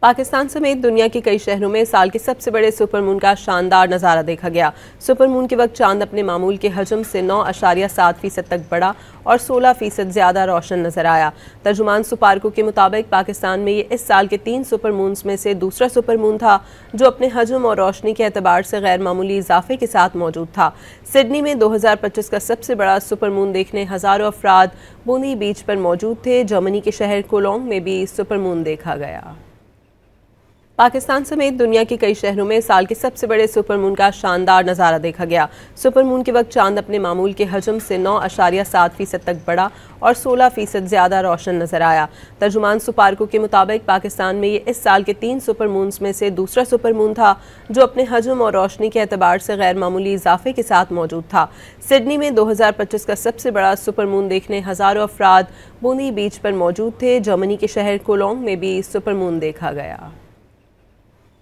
पाकिस्तान समेत दुनिया के कई शहरों में साल के सबसे बड़े सुपरमून का शानदार नज़ारा देखा गया। सुपरमून के वक्त चांद अपने मामूल के हजम से 9.7% तक बढ़ा और 16% ज़्यादा रोशन नजर आया। तर्जुमान सुपारको के मुताबिक पाकिस्तान में ये इस साल के 3 सुपरमून्स में से दूसरा सुपरमून था जो अपने हजम और रोशनी के एतबार से गैर मामूली इजाफे के साथ मौजूद था। सिडनी में 2025 का सबसे बड़ा सुपरमून देखने हज़ारों अफराद बूंदी बीच पर मौजूद थे। जर्मनी के शहर कोलोंग में भी सुपरमून देखा गया। पाकिस्तान समेत दुनिया के कई शहरों में साल के सबसे बड़े सुपरमून का शानदार नज़ारा देखा गया। सुपरमून के वक्त चांद अपने मामूल के हजम से 9.7% तक बढ़ा और 16% ज़्यादा रोशन नजर आया। तर्जुमान सुपारको के मुताबिक पाकिस्तान में ये इस साल के 3 सुपरमून्स में से दूसरा सुपरमून था जो अपने हजम और रोशनी के एतबार से गैर मामूली इजाफे के साथ मौजूद था। सिडनी में 2025 का सबसे बड़ा सुपरमून देखने हज़ारों अफराद बूंदी बीच पर मौजूद थे। जर्मनी के शहर कोलोंग में भी सुपरमून देखा गया।